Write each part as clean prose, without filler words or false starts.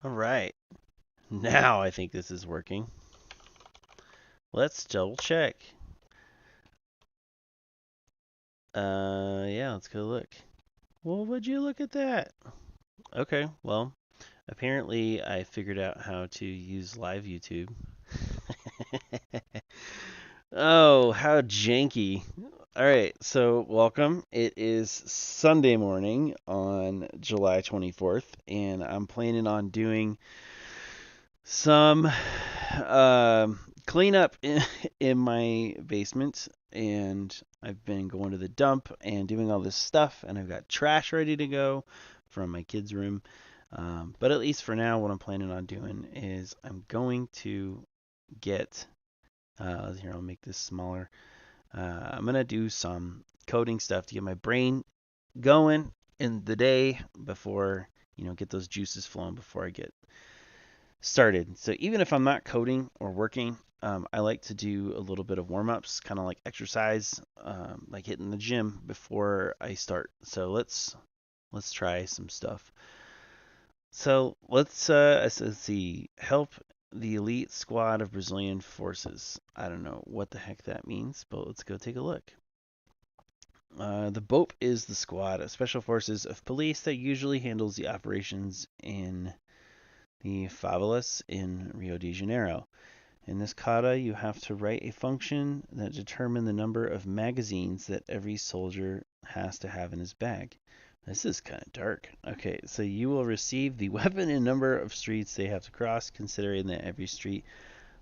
All right. Now I think this is working. Let's double check. Yeah, let's go look. Well, would you look at that? Okay, well, apparently I figured out how to use live YouTube. Oh, how janky. All right, so welcome. It is Sunday morning on July 24th, and I'm planning on doing some cleanup in my basement. And I've been going to the dump and doing all this stuff, and I've got trash ready to go from my kids' room. But at least for now, what I'm planning on doing is I'm going to get here, I'll make this smaller. I'm going to do some coding stuff to get my brain going in the day before, get those juices flowing before I get started. So even if I'm not coding or working, I like to do a little bit of warm-ups, kind of like exercise, like hitting the gym before I start. So let's try some stuff. So let's see. Help the elite squad of Brazilian forces. I don't know what the heck that means, but let's go take a look. The BOP is the squad of special forces of police that usually handles the operations in the favelas in Rio de Janeiro. In this kata, you have to write a function that determines the number of magazines that every soldier has to have in his bag. This is kind of dark. Okay, so you will receive the weapon and number of streets they have to cross, considering that every street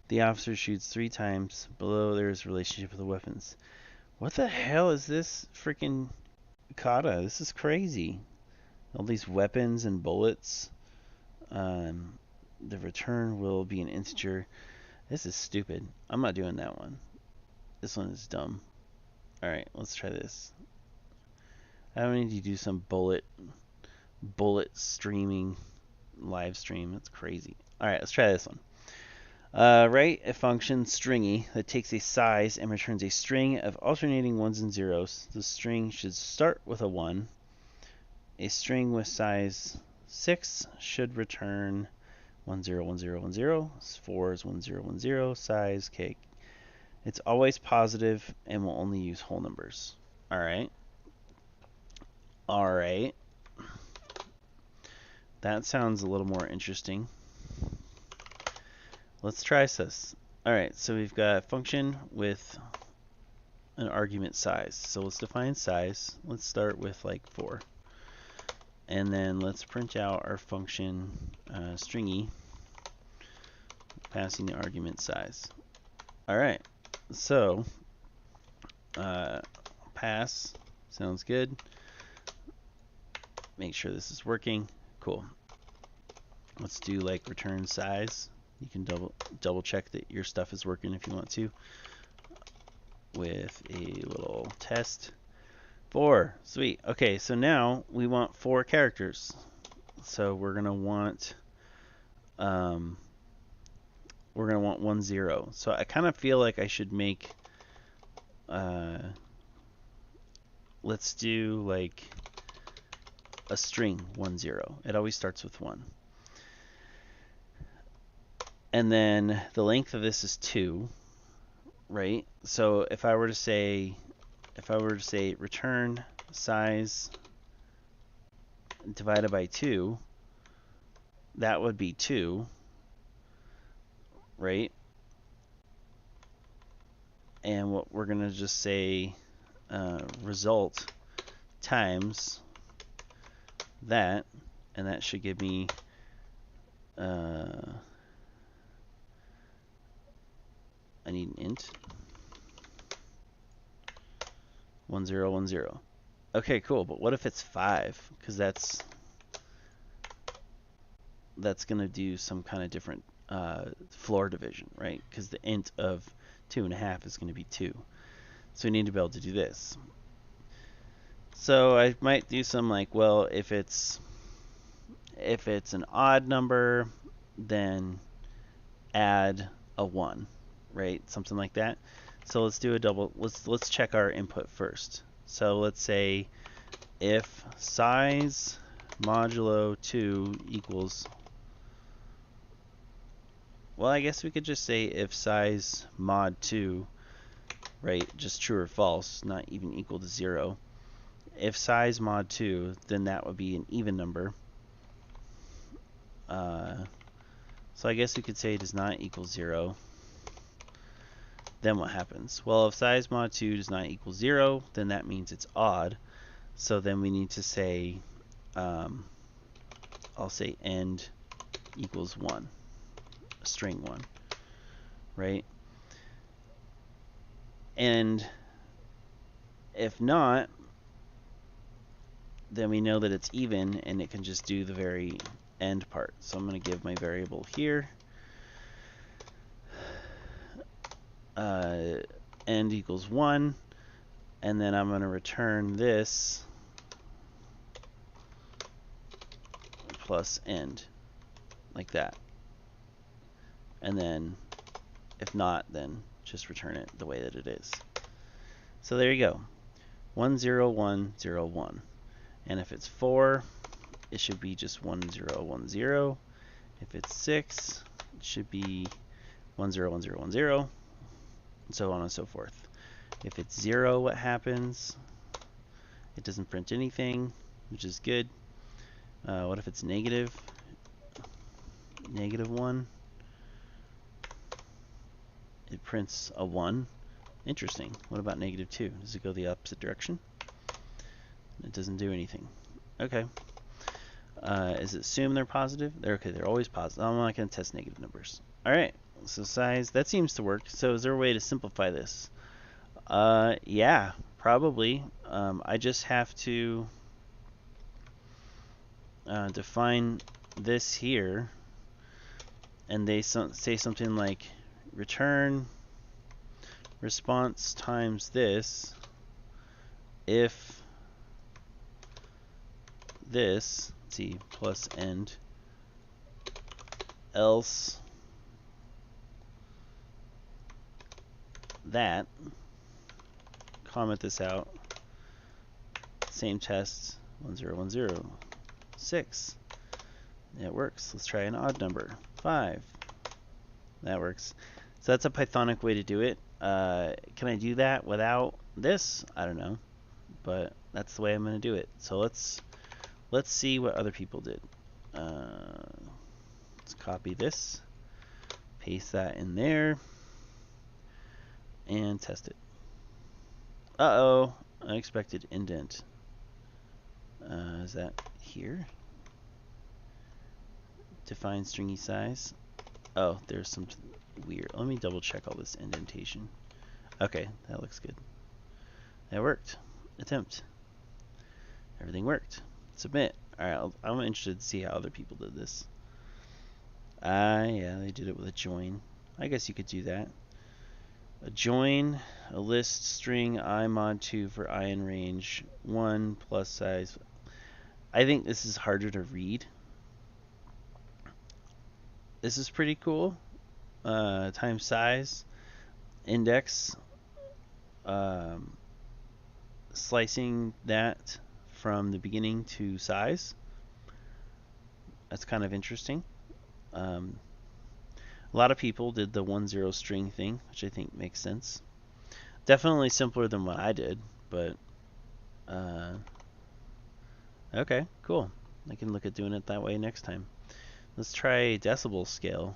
the officer shoots 3 times. Below there is relationship with the weapons. What the hell is this freaking kata? This is crazy. All these weapons and bullets. The return will be an integer. This is stupid. I'm not doing that one. This one is dumb. Alright, let's try this. I need to do some bullet streaming live stream. That's crazy. Alright, let's try this one. Write a function stringy that takes a size and returns a string of alternating ones and zeros. The string should start with a 1. A string with size 6 should return 101010. 4 is 1010. Size k. It's always positive and will only use whole numbers. Alright. Alright. That sounds a little more interesting. Let's try this. Alright, so we've got a function with an argument size. So let's define size. Let's start with like 4. And then let's print out our function stringy, passing the argument size. Alright, so pass sounds good. Make sure this is working. Cool. Let's do like return size. You can double check that your stuff is working if you want to with a little test. 4. Sweet. Okay, so now we want 4 characters. So we're gonna want 1 0. So I kind of feel like I should make let's do like a string 1 0. It always starts with 1. And then the length of this is 2, right? So if I were to say return size divided by 2, that would be 2, right? And what we're going to just say result times that, and that should give me I need an int 1 0 1 0. Okay, cool. But what if it's 5? Because that's gonna do some kind of different floor division, right? Because the int of 2.5 is going to be 2. So we need to be able to do this. So I might do some like, well, if it's an odd number, then add a 1, right? Something like that. So let's do a double. Let's check our input first. So let's say if size modulo 2 equals well, I guess we could just say if size mod 2, right, just true or false, not even equal to 0. If size mod 2, then that would be an even number. So I guess we could say it does not equal 0. Then what happens? Well, if size mod 2 does not equal 0, then that means it's odd. So then we need to say, I'll say end equals 1, string 1, right? And if not, then we know that it's even, and it can just do the very end part. So I'm going to give my variable here end equals 1, and then I'm going to return this plus end, like that. And then if not, then just return it the way that it is. So there you go, 1 0 1 0 1. And if it's 4, it should be just 1 0 1 0. If it's 6, it should be 1 0 1 0 1 0, and so on and so forth. If it's 0, what happens? It doesn't print anything, which is good. What if it's negative? Negative 1. It prints a 1. Interesting. What about negative 2? Does it go the opposite direction? It doesn't do anything. Okay. Is it assume they're positive? They're always positive. I'm not going to test negative numbers. Alright, so size, that seems to work. So is there a way to simplify this? Yeah, probably. I just have to define this here, and they say something like return response times this if this, let's see, plus end, else that, comment this out, same test, 1 0 1 0, 6. It works. Let's try an odd number, 5. That works. So that's a Pythonic way to do it. Can I do that without this? I don't know, but that's the way I'm going to do it. So let's see what other people did. Let's copy this, paste that in there, and test it. Uh-oh, unexpected indent. Is that here? Define stringy size. Oh, there's some weird. Let me double check all this indentation. Okay, that looks good. That worked. Attempt. Everything worked. Submit. Alright, I'm interested to see how other people did this. Yeah, they did it with a join. I guess you could do that. A join, a list string I mod 2 for I in range 1 plus size. I think this is harder to read. This is pretty cool. Times size, index, slicing that from the beginning to size. That's kind of interesting. A lot of people did the 1-0 string thing, which I think makes sense. Definitely simpler than what I did, but okay, cool. I can look at doing it that way next time. Let's try decibel scale.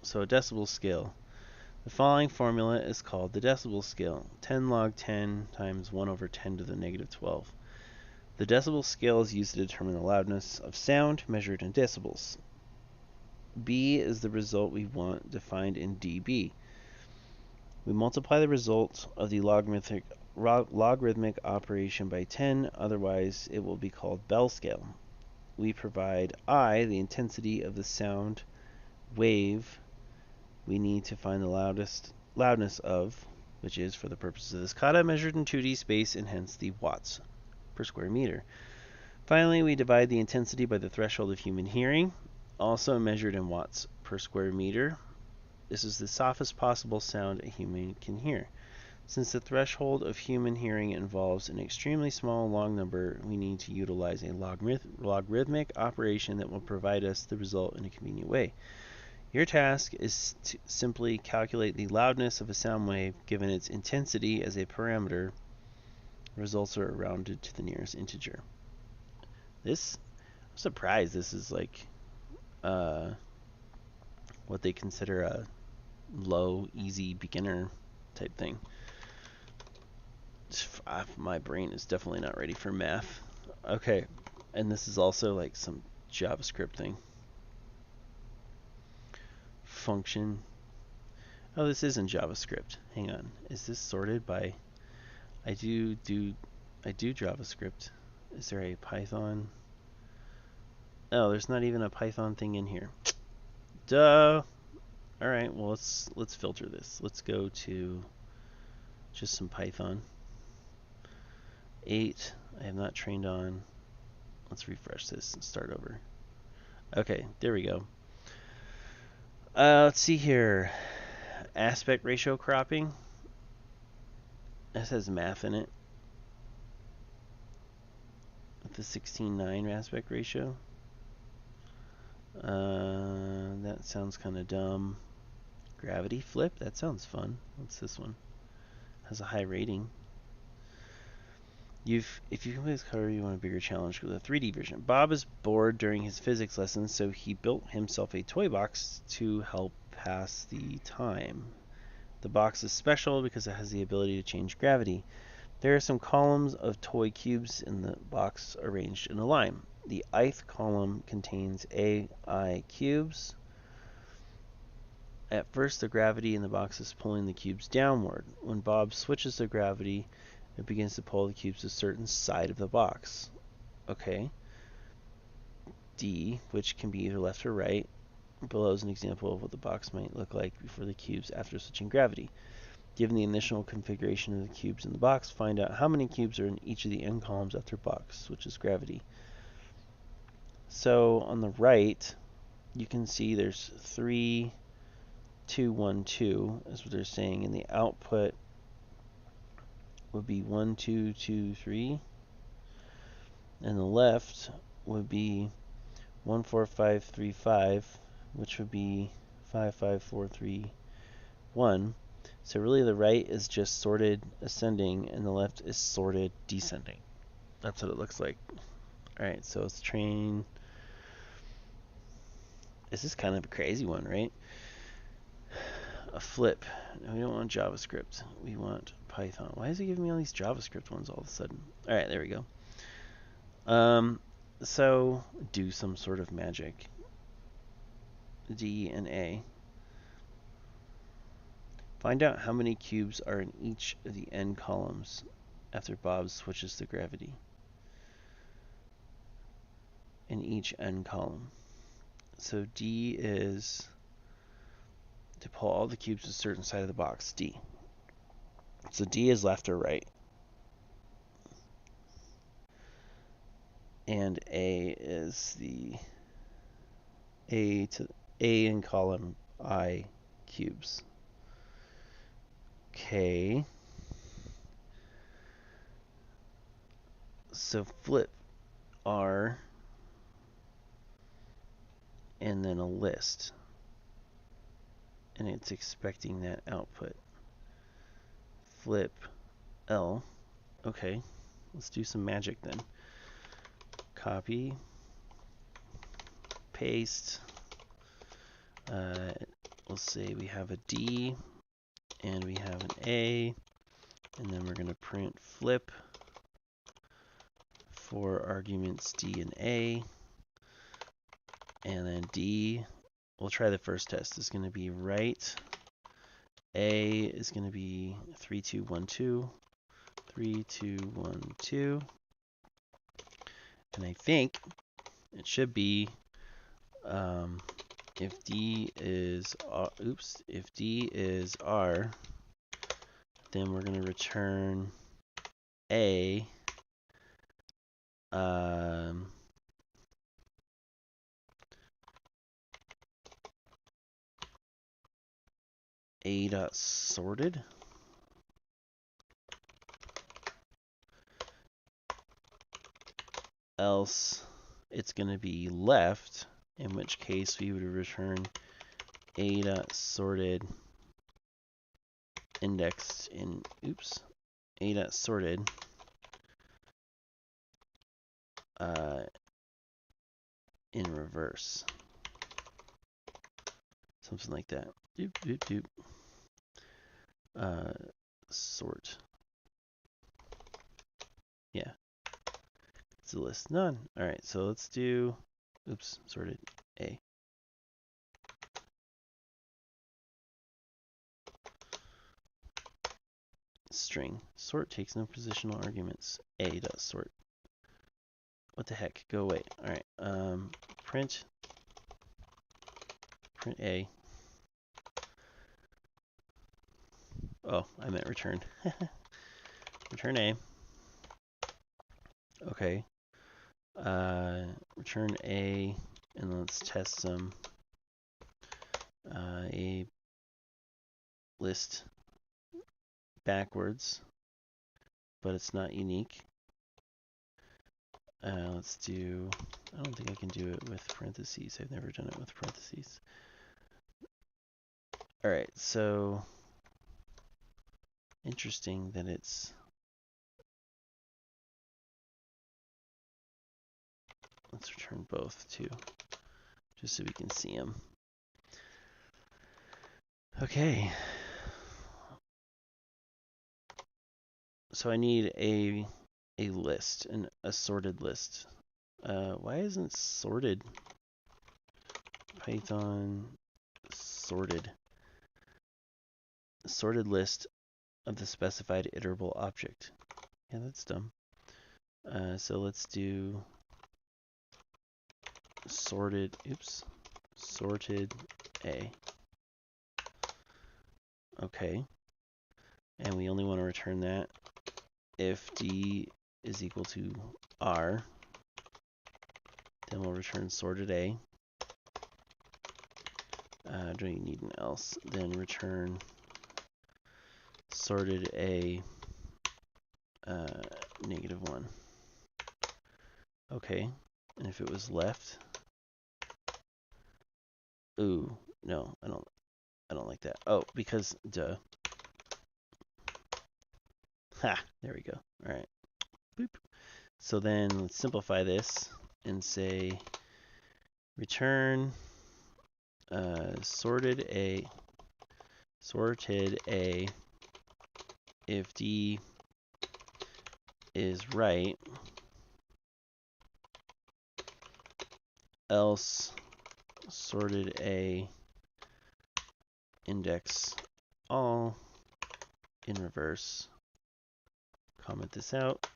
So a decibel scale. The following formula is called the decibel scale. 10 log 10 times 1 over 10 to the negative 12. The decibel scale is used to determine the loudness of sound measured in decibels. B is the result we want defined in dB. We multiply the result of the logarithmic operation by 10, otherwise it will be called Bell scale. We provide I, the intensity of the sound wave we need to find the loudness of, which is, for the purposes of this kata, measured in 2D space and hence the watts per square meter. Finally, we divide the intensity by the threshold of human hearing, also measured in watts per square meter. This is the softest possible sound a human can hear. Since the threshold of human hearing involves an extremely small long number, we need to utilize a logarithmic operation that will provide us the result in a convenient way. Your task is to simply calculate the loudness of a sound wave given its intensity as a parameter. Results are rounded to the nearest integer. I'm surprised this is like what they consider a low, easy beginner type thing. My brain is definitely not ready for math. Okay, and this is also like some JavaScript thing. Function. Oh, this isn't JavaScript. Hang on. Is this sorted by... I do JavaScript. Is there a Python? Oh, there's not even a Python thing in here. Duh. All right, well, let's filter this. Let's go to just some Python. 8, I have not trained on. Let's refresh this and start over. Okay, there we go. Let's see here. Aspect ratio cropping. This has math in it. With the 16:9 aspect ratio. That sounds kind of dumb. Gravity flip? That sounds fun. What's this one? Has a high rating. If you complete this cover, you want a bigger challenge with a 3D version. Bob is bored during his physics lessons, so he built himself a toy box to help pass the time. The box is special because it has the ability to change gravity. There are some columns of toy cubes in the box arranged in a line. The ith column contains AI cubes. At first, the gravity in the box is pulling the cubes downward. When Bob switches the gravity, it begins to pull the cubes to a certain side of the box. Okay. D, which can be either left or right. Below is an example of what the box might look like before the cubes after switching gravity. Given the initial configuration of the cubes in the box, find out how many cubes are in each of the n columns after box switches gravity. So on the right, you can see there's 3, 2, 1, 2, is what they're saying, and the output would be 1, 2, 2, 3, and the left would be 1, 4, 5, 3, 5, which would be 5, 5, 4, 3, 1. So really the right is just sorted ascending and the left is sorted descending. That's what it looks like. Alright, so let's train. This is kind of a crazy one, right? A flip. No, we don't want JavaScript. We want Python. Why is it giving me all these JavaScript ones all of a sudden? Alright, there we go. So do some sort of magic. D and A. Find out how many cubes are in each of the n columns after Bob switches to gravity. In each n column. So D is to pull all the cubes to a certain side of the box. D. So D is left or right. And A is the A in column I cubes. Okay. So flip R and then a list. And it's expecting that output. Flip L. Okay. Let's do some magic then. Copy. Paste. We'll say we have a D and we have an A, and then we're going to print flip for arguments D and A, and then D. We'll try the first test. It's going to be right. A is going to be 3, 2, 1, 2. 3, 2, 1, 2. And I think it should be if D is if D is R, then we're going to return A. A dot sorted. Else it's going to be left, in which case we would return a dot sorted indexed in a dot sorted in reverse, something like that. Doop doop doop. Sort. Yeah, it's a list none. All right, so let's do sorted A. String sort takes no positional arguments. A dot sort. What the heck? Go away. All right. Print A. Oh, I meant return. Return A. Okay. Return A, and let's test some a list backwards, but it's not unique. Let's do, I don't think I can do it with parentheses. I've never done it with parentheses. All right, so interesting that it's, let's return both too, just so we can see them. Okay. So I need a list, a sorted list. Why isn't sorted? Python sorted. Sorted list of the specified iterable object. Yeah, that's dumb. So let's do sorted, sorted A. Okay. And we only want to return that if D is equal to R. Then we'll return sorted A. Do you need an else? Then return sorted A -1. Okay. And if it was left, ooh, no, I don't like that. Oh, because duh. Ha, there we go. All right. Boop. So then let's simplify this and say return sorted A if D is right, else sorted A index all in reverse. Comment this out.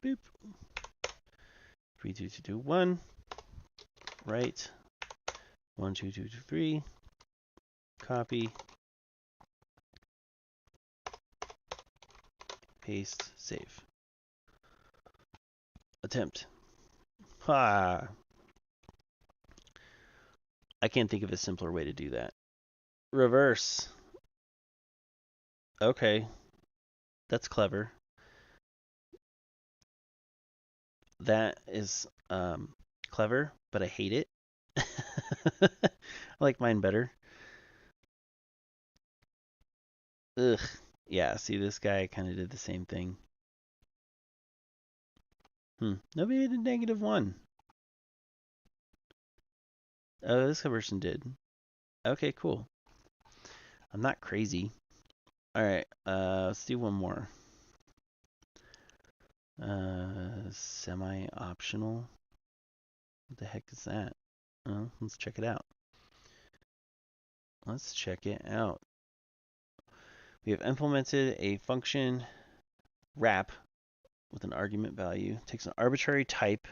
Boop. 3, 2, 2, 2, 1. Right. 1, 2, 2, 2, 3. Copy. Paste. Save. Attempt. Ha! I can't think of a simpler way to do that. Reverse. Okay. That's clever. That is clever, but I hate it. I like mine better. Ugh. Yeah, see, this guy kind of did the same thing. Nobody did -1. Oh, this person did. Okay, cool. I'm not crazy. All right, let's do one more. Semi-optional. What the heck is that? Let's check it out. Let's check it out. We have implemented a function wrap with an argument value. Takes an arbitrary type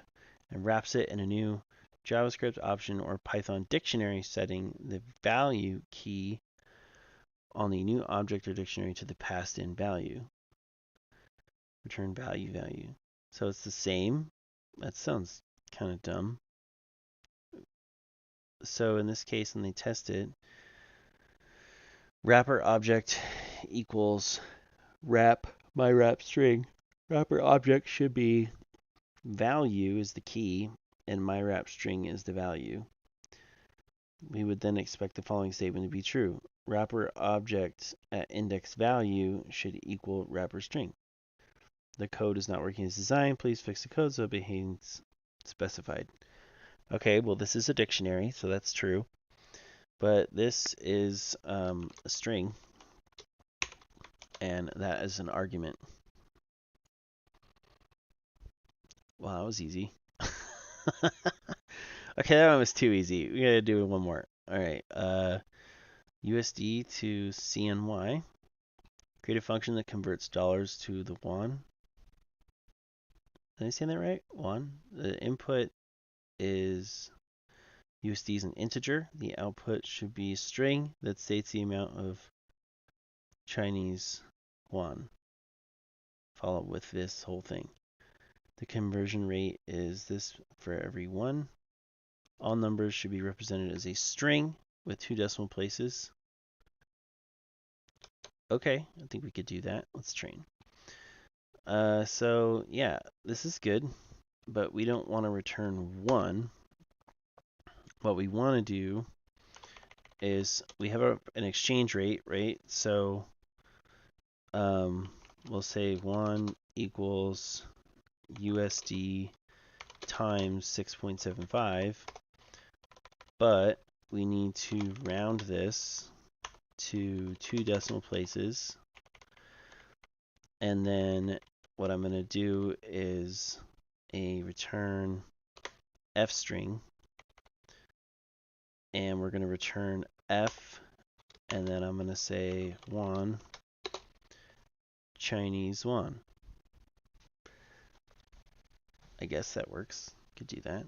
and wraps it in a new JavaScript option or Python dictionary, setting the value key on the new object or dictionary to the passed in value. Return value. So it's the same. That sounds kind of dumb. So in this case, when they test it, wrapper object equals wrap my wrap string. Wrapper object should be value is the key and my wrap string is the value. we would then expect the following statement to be true. Wrapper object at index value should equal wrapper string. The code is not working as designed. Please fix the code so it behaves specified. Okay, well, this is a dictionary, so that's true. But this is a string, and that is an argument. Wow, that was easy. Okay, that one was too easy. We gotta do one more. All right, USD to CNY. Create a function that converts dollars to the won. Did I say that right? Won. The input is USD is an integer. The output should be a string that states the amount of Chinese won. Follow with this whole thing. The conversion rate is this for every one. All numbers should be represented as a string with 2 decimal places. Okay, I think we could do that. Let's train. So yeah, this is good, but we don't want to return 1. What we want to do is we have an exchange rate, right? So we'll say 1 equals USD times 6.75, but we need to round this to 2 decimal places. And then what I'm going to do is a return F string, and we're going to return F, and then I'm going to say won, Chinese won. I guess that works. Could do that.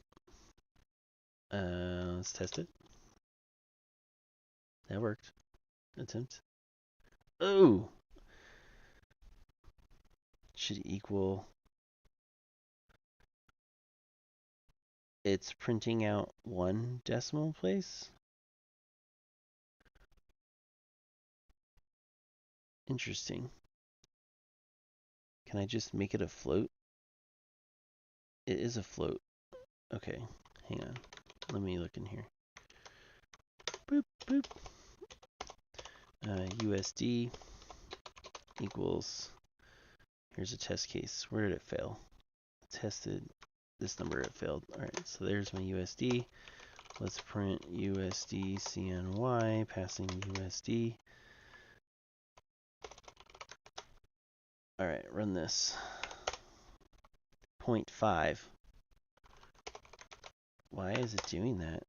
Let's test it. That worked. Attempt. Oh! Should equal. It's printing out 1 decimal place. Interesting. Can I just make it a float? It is a float. Okay, hang on. Let me look in here. Boop, boop. USD equals, here's a test case. Where did it fail? Tested this number, it failed. All right, so there's my USD. Let's print USD CNY, passing USD. All right, run this. 0.5. Why is it doing that?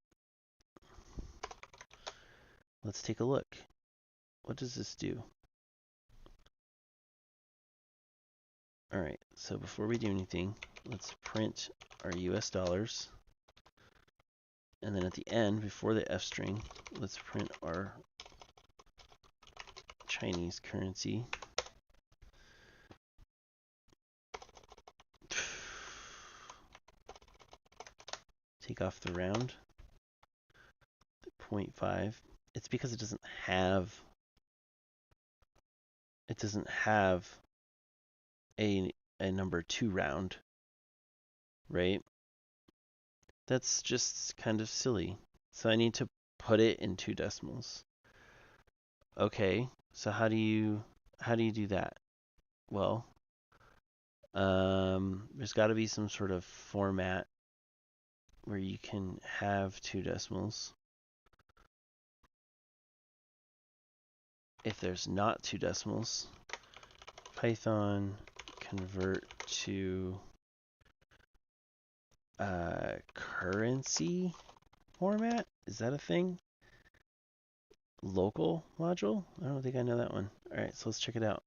Let's take a look. What does this do? All right, so before we do anything, let's print our US dollars. And then at the end, before the F string, let's print our Chinese currency. Take off the round. 0.5. It's because it doesn't have a number 2 round, right? That's just kind of silly. So I need to put it in 2 decimals. Okay, so how do you do that? Well, there's got to be some sort of format where you can have 2 decimals. If there's not 2 decimals, Python convert to currency format. Is that a thing? Local module? I don't think I know that one. All right, so let's check it out.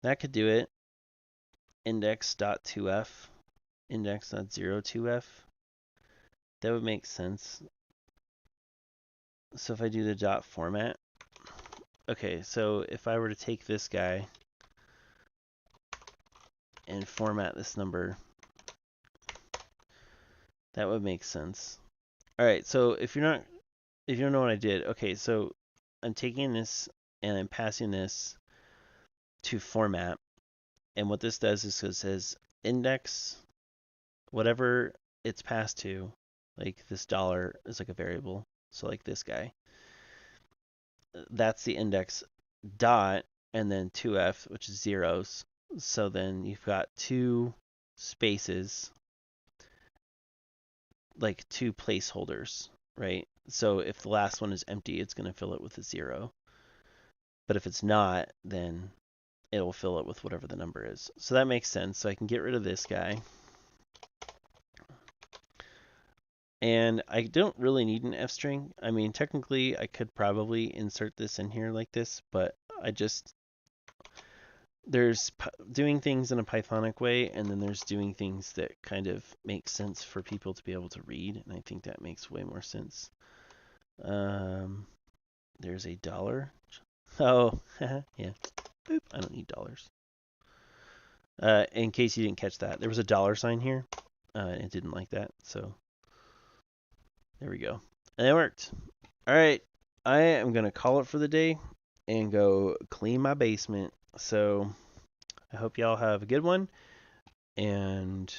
That could do it. Index.2f, index.02f. That would make sense. So if I do the dot format, okay, so if I were to take this guy and format this number, that would make sense. All right, so if you don't know what I did, okay, so I'm taking this and I'm passing this to format, and what this does is it says index whatever it's passed to, like this dollar is like a variable. So like this guy, that's the index dot and then 2f, which is zeros. So then you've got two spaces, like two placeholders, right? So if the last one is empty, it's going to fill it with a 0. But if it's not, then it will fill it with whatever the number is. So that makes sense. So I can get rid of this guy. And I don't really need an F string. I mean, technically, I could probably insert this in here like this, but there's doing things in a Pythonic way, and then there's doing things that kind of make sense for people to be able to read, and I think that makes way more sense. There's a dollar. Oh, yeah. Boop. I don't need dollars. In case you didn't catch that, there was a dollar sign here. It didn't like that, so there we go. And it worked. All right, I am gonna call it for the day and go clean my basement. So I hope y'all have a good one, and